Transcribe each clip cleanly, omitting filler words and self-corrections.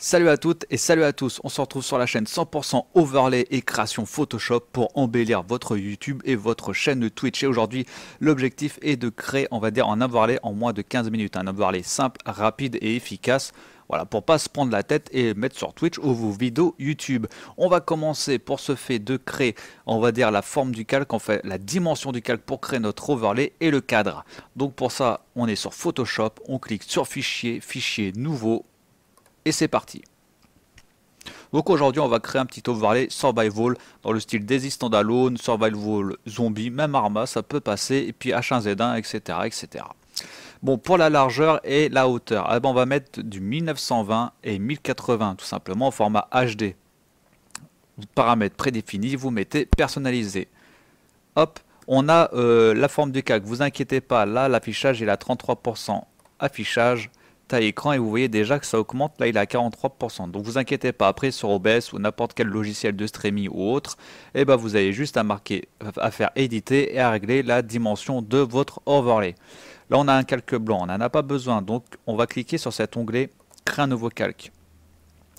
Salut à toutes et salut à tous, on se retrouve sur la chaîne 100% Overlay et création Photoshop pour embellir votre YouTube et votre chaîne de Twitch. Et aujourd'hui, l'objectif est de créer, on va dire, un overlay en moins de 15 minutes. Un overlay simple, rapide et efficace. Voilà, pour pas se prendre la tête et mettre sur Twitch ou vos vidéos YouTube. On va commencer pour ce fait de créer, on va dire, la forme du calque, en fait, la dimension du calque pour créer notre overlay et le cadre. Donc pour ça, on est sur Photoshop, on clique sur Fichier, Fichier nouveau. Et c'est parti. Donc aujourd'hui on va créer un petit overlay survival dans le style Daisy Standalone, survival zombie, même Arma ça peut passer, et puis H1Z1 etc, etc. Bon, pour la largeur et la hauteur, on va mettre du 1920 et 1080 tout simplement en format HD. Paramètres prédéfinis, vous mettez personnalisé. Hop, on a la forme du calque, vous inquiétez pas, là l'affichage est à 33% affichage, taille écran, et vous voyez déjà que ça augmente, là il est à 43%, donc vous inquiétez pas, après sur OBS ou n'importe quel logiciel de streaming ou autre, et ben vous avez juste à marquer, à faire éditer et à régler la dimension de votre overlay. Là on a un calque blanc, on n'en a pas besoin, donc on va cliquer sur cet onglet créer un nouveau calque.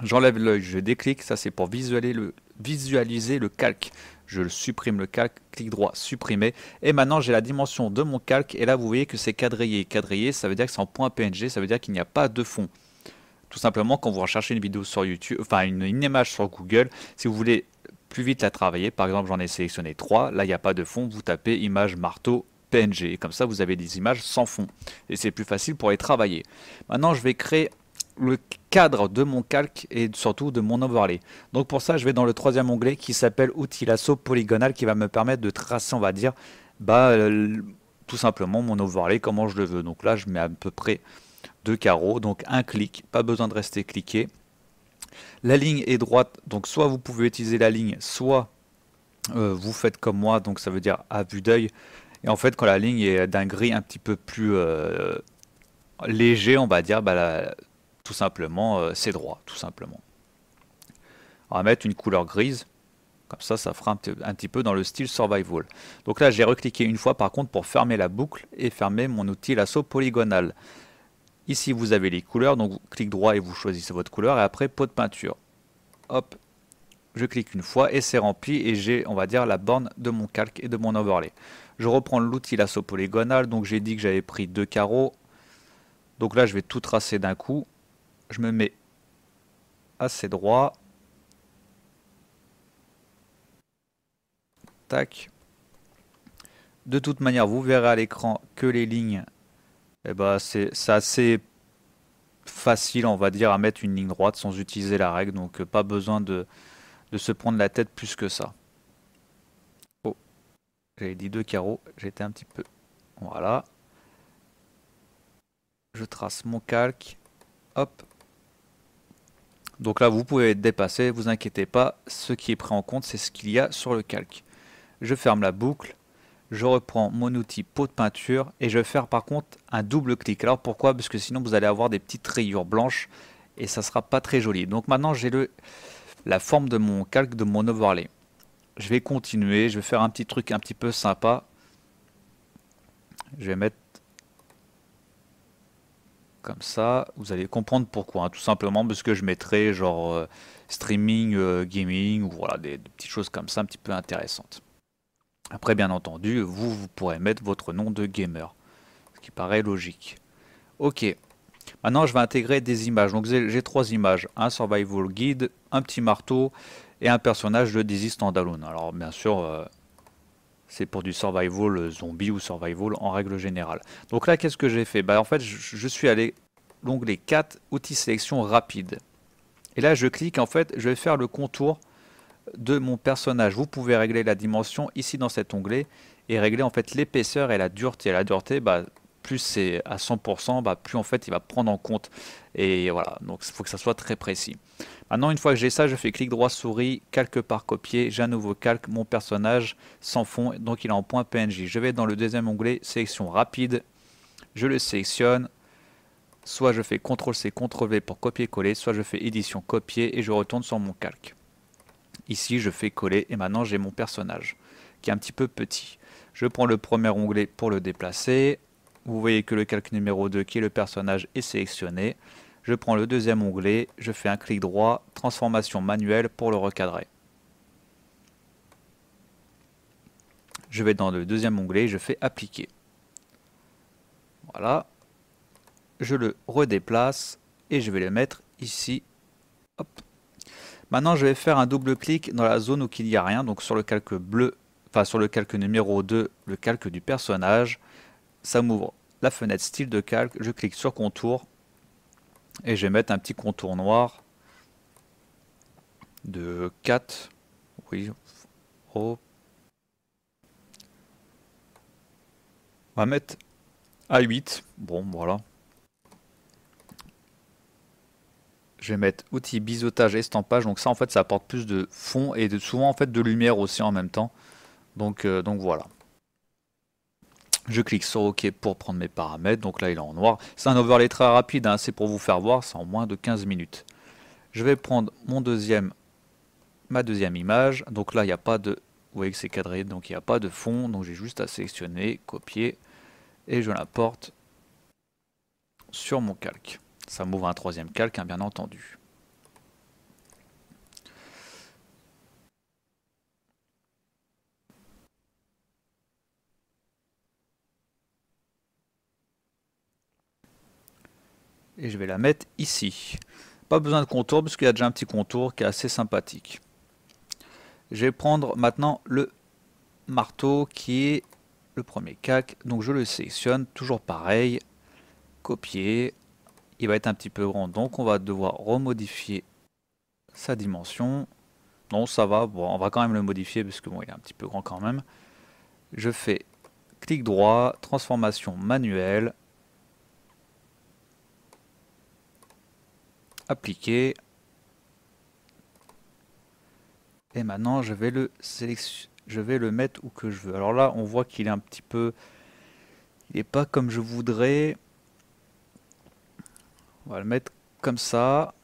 J'enlève l'œil, je déclique, ça c'est pour visualiser le calque. Je supprime le calque, clic droit, supprimer. Et maintenant j'ai la dimension de mon calque. Et là vous voyez que c'est quadrillé. Quadrillé, ça veut dire que c'est en point PNG, ça veut dire qu'il n'y a pas de fond. Tout simplement quand vous recherchez une vidéo sur YouTube, enfin une image sur Google, si vous voulez plus vite la travailler, par exemple j'en ai sélectionné 3, là il n'y a pas de fond, vous tapez image marteau PNG. Et comme ça vous avez des images sans fond. Et c'est plus facile pour les travailler. Maintenant je vais créer le cadre de mon calque et surtout de mon overlay. Donc pour ça je vais dans le troisième onglet qui s'appelle outil lasso polygonal, qui va me permettre de tracer, on va dire, tout simplement mon overlay comment je le veux. Donc là je mets à peu près 2 carreaux, donc un clic, pas besoin de rester cliqué. La ligne est droite, donc soit vous pouvez utiliser la ligne, soit vous faites comme moi, donc ça veut dire à vue d'œil. Et en fait quand la ligne est d'un gris un petit peu plus léger, on va dire, tout simplement c'est droit, tout simplement. On va mettre une couleur grise, comme ça fera un petit peu dans le style survival. Donc là j'ai recliqué une fois par contre pour fermer la boucle et fermer mon outil lasso polygonal. Ici vous avez les couleurs, donc vous cliquez droit et vous choisissez votre couleur, et après pot de peinture. Hop, je clique une fois et c'est rempli, et j'ai, on va dire, la borne de mon calque et de mon overlay. Je reprends l'outil lasso polygonal, donc j'ai dit que j'avais pris 2 carreaux. Donc là je vais tout tracer d'un coup. Je me mets assez droit. Tac. De toute manière, vous verrez à l'écran que les lignes, c'est assez facile, on va dire, à mettre une ligne droite sans utiliser la règle. Donc pas besoin de se prendre la tête plus que ça. Oh, j'avais dit 2 carreaux, j'étais un petit peu... Voilà. Je trace mon calque. Hop. Donc là, vous pouvez être dépassé, vous inquiétez pas, ce qui est pris en compte, c'est ce qu'il y a sur le calque. Je ferme la boucle, je reprends mon outil pot de peinture, et je vais faire par contre un double clic. Alors pourquoi? Parce que sinon vous allez avoir des petites rayures blanches, et ça sera pas très joli. Donc maintenant j'ai la forme de mon calque, de mon overlay. Je vais continuer, je vais faire un petit truc un petit peu sympa. Je vais mettre comme ça, vous allez comprendre pourquoi, hein. Tout simplement parce que je mettrai genre streaming, gaming, ou voilà, des petites choses comme ça un petit peu intéressantes. Après bien entendu, vous pourrez mettre votre nom de gamer, ce qui paraît logique. Ok, maintenant je vais intégrer des images, donc j'ai 3 images, un survival guide, un petit marteau et un personnage de Daisy Standalone. Alors bien sûr, c'est pour du survival zombie ou survival en règle générale. Donc là, qu'est-ce que j'ai fait? En fait, je suis allé l'onglet 4, outils sélection rapide. Et là, je clique, en fait, je vais faire le contour de mon personnage. Vous pouvez régler la dimension ici dans cet onglet et régler en fait l'épaisseur et la dureté. La dureté, plus c'est à 100%, plus en fait il va prendre en compte. Et voilà, donc il faut que ça soit très précis. Maintenant, une fois que j'ai ça, je fais clic droit souris, calque par copier, j'ai un nouveau calque, mon personnage sans fond, donc il est en point PNG. Je vais dans le deuxième onglet, sélection rapide, je le sélectionne, soit je fais CTRL-C, CTRL-V pour copier-coller, soit je fais édition copier et je retourne sur mon calque. Ici, je fais coller et maintenant j'ai mon personnage qui est un petit peu petit. Je prends le premier onglet pour le déplacer. Vous voyez que le calque numéro 2 qui est le personnage est sélectionné. Je prends le deuxième onglet, je fais un clic droit, transformation manuelle pour le recadrer. Je vais dans le deuxième onglet, je fais appliquer. Voilà. Je le redéplace et je vais le mettre ici. Hop. Maintenant, je vais faire un double clic dans la zone où il n'y a rien, donc sur le calque bleu, enfin sur le calque numéro 2, le calque du personnage. Ça m'ouvre la fenêtre style de calque, je clique sur contour et je vais mettre un petit contour noir de 4. Oui, oh. On va mettre à 8. Bon, voilà. Je vais mettre outil biseautage estampage, donc ça en fait ça apporte plus de fond et souvent en fait de lumière aussi en même temps. Donc voilà. Je clique sur OK pour prendre mes paramètres. Donc là, il est en noir. C'est un overlay très rapide, hein, c'est pour vous faire voir, c'est en moins de 15 minutes. Je vais prendre ma deuxième image. Donc là, il n'y a pas de... Vous voyez que c'est cadré, donc il n'y a pas de fond. Donc j'ai juste à sélectionner, copier, et je l'importe sur mon calque. Ça m'ouvre un troisième calque, hein, bien entendu. Et je vais la mettre ici. Pas besoin de contour, parce qu'il y a déjà un petit contour qui est assez sympathique. Je vais prendre maintenant le marteau qui est le premier calque. Donc je le sélectionne, toujours pareil. Copier. Il va être un petit peu grand, donc on va devoir remodifier sa dimension. Non, ça va. Bon, on va quand même le modifier, parce que bon, il est un petit peu grand quand même. Je fais clic droit, transformation manuelle. Appliquer. Et maintenant, je vais le mettre où que je veux. Alors là, on voit qu'il est un petit peu... Il n'est pas comme je voudrais. On va le mettre comme ça.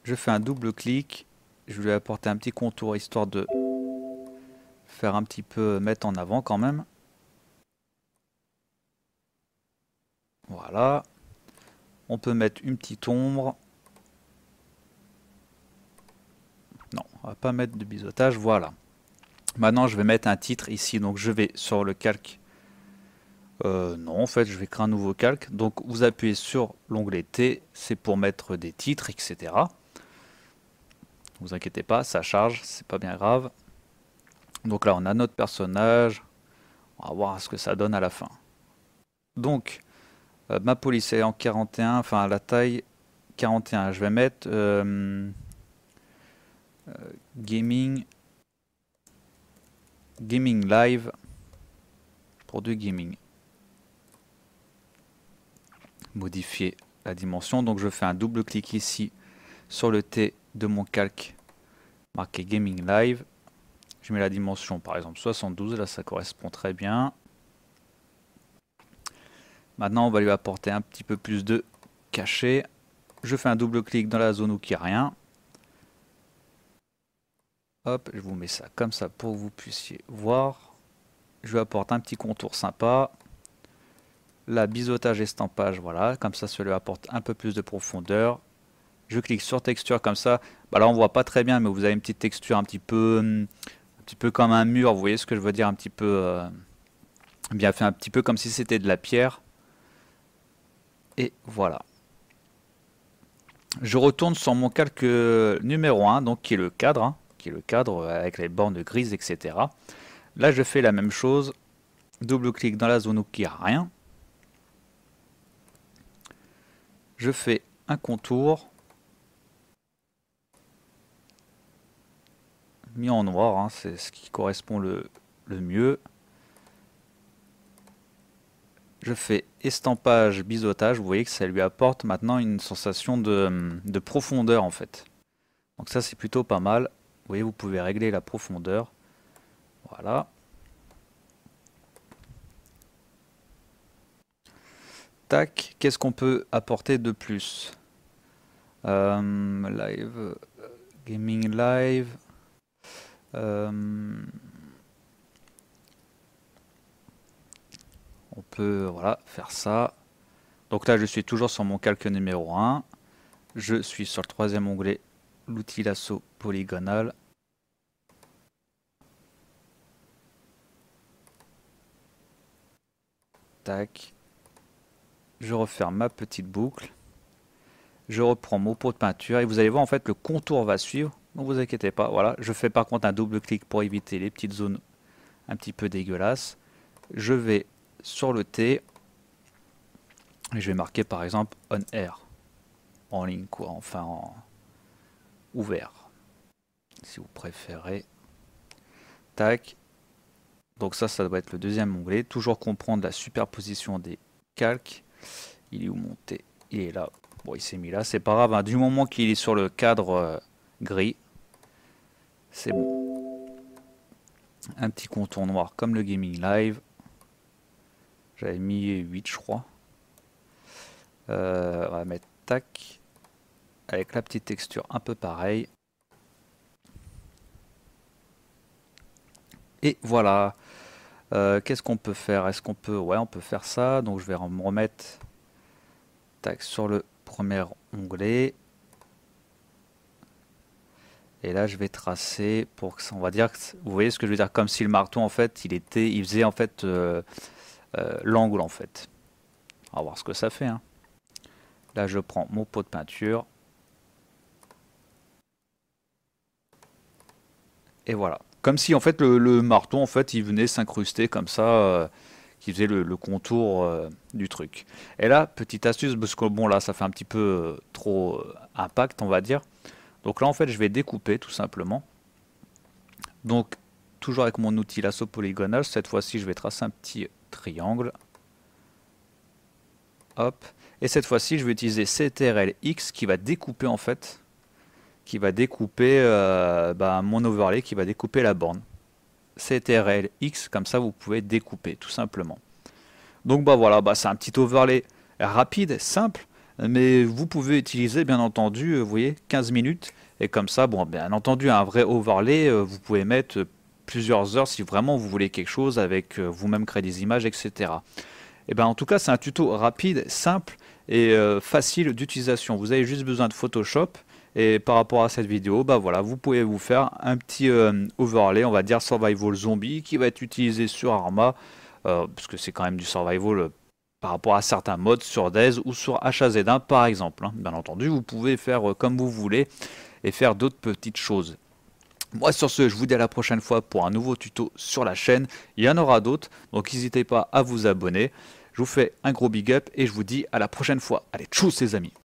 Je fais un double clic. Je vais lui apporter un petit contour, histoire de faire un petit peu mettre en avant quand même. Voilà. On peut mettre une petite ombre. Non, on va pas mettre de biseautage. Voilà. Maintenant, je vais mettre un titre ici. Donc, je vais sur le calque. Non, en fait, je vais créer un nouveau calque. Donc, vous appuyez sur l'onglet T. C'est pour mettre des titres, etc. Ne vous inquiétez pas, ça charge. C'est pas bien grave. Donc là, on a notre personnage. On va voir ce que ça donne à la fin. Donc, ma police est en 41. Enfin, la taille 41. Je vais mettre... gaming live pour du gaming. Modifier la dimension, donc je fais un double clic ici sur le T de mon calque marqué gaming live. Je mets la dimension par exemple 72, là ça correspond très bien. Maintenant on va lui apporter un petit peu plus de cachet. Je fais un double clic dans la zone où il n'y a rien. Hop, je vous mets ça comme ça pour que vous puissiez voir. Je lui apporte un petit contour sympa. La biseautage estampage, voilà, comme ça lui apporte un peu plus de profondeur. Je clique sur texture comme ça. Bah là on voit pas très bien, mais vous avez une petite texture un petit peu comme un mur. Vous voyez ce que je veux dire, un petit peu bien fait, un petit peu comme si c'était de la pierre. Et voilà. Je retourne sur mon calque numéro 1, donc qui est le cadre, avec les bornes grises, etc. Là je fais la même chose. Double clic dans la zone où il n'y a rien. Je fais un contour mis en noir, hein, c'est ce qui correspond le mieux. Je fais estampage, biseautage, vous voyez que ça lui apporte maintenant une sensation de profondeur en fait. Donc ça c'est plutôt pas mal. Vous voyez, vous pouvez régler la profondeur. Voilà. Tac, qu'est-ce qu'on peut apporter de plus? Live, gaming live. On peut voilà, faire ça. Donc là je suis toujours sur mon calque numéro 1. Je suis sur le troisième onglet, l'outil lasso polygonal. Tac. Je referme ma petite boucle. Je reprends mon pot de peinture et vous allez voir en fait le contour va suivre. Donc vous inquiétez pas, voilà. Je fais par contre un double clic pour éviter les petites zones un petit peu dégueulasses. Je vais sur le T et je vais marquer par exemple on air. En ligne quoi, enfin en ouvert. Si vous préférez. Tac. Donc ça doit être le deuxième onglet. Toujours comprendre la superposition des calques. Il est où mon T? Il est là. Bon, il s'est mis là. C'est pas grave. Hein. Du moment qu'il est sur le cadre gris, c'est bon. Un petit contour noir comme le Gaming Live. J'avais mis 8, je crois. On va mettre tac. Avec la petite texture un peu pareil. Et voilà. Qu'est-ce qu'on peut faire? Est-ce qu'on peut... Ouais, on peut faire ça. Donc je vais me remettre tac, sur le premier onglet. Et là, je vais tracer pour que on va dire, vous voyez ce que je veux dire, comme si le marteau en fait, il faisait en fait l'angle en fait. On va voir ce que ça fait. Hein. Là, je prends mon pot de peinture. Et voilà. Comme si en fait le marteau en fait, il venait s'incruster comme ça, qui faisait le contour du truc. Et là, petite astuce, parce que bon là, ça fait un petit peu trop impact, on va dire. Donc là, en fait, je vais découper tout simplement. Donc, toujours avec mon outil lasso polygonal, cette fois-ci, je vais tracer un petit triangle. Hop. Et cette fois-ci, je vais utiliser CTRL-X qui va découper en fait, qui va découper mon overlay, qui va découper la borne. CTRL-X, comme ça, vous pouvez découper tout simplement. Donc bah voilà, c'est un petit overlay rapide, simple. Mais vous pouvez utiliser bien entendu, vous voyez, 15 minutes. Et comme ça, bon, bien entendu, un vrai overlay, vous pouvez mettre plusieurs heures si vraiment vous voulez quelque chose avec vous-même créer des images, etc. Et ben en tout cas, c'est un tuto rapide, simple et facile d'utilisation. Vous avez juste besoin de Photoshop. Et par rapport à cette vidéo, bah voilà, vous pouvez vous faire un petit overlay, on va dire survival zombie, qui va être utilisé sur Arma, parce que c'est quand même du survival par rapport à certains modes sur DayZ ou sur HAZ1 par exemple. Hein. Bien entendu, vous pouvez faire comme vous voulez et faire d'autres petites choses. Moi sur ce, je vous dis à la prochaine fois pour un nouveau tuto sur la chaîne. Il y en aura d'autres, donc n'hésitez pas à vous abonner. Je vous fais un gros big up et je vous dis à la prochaine fois. Allez, tchuss les amis!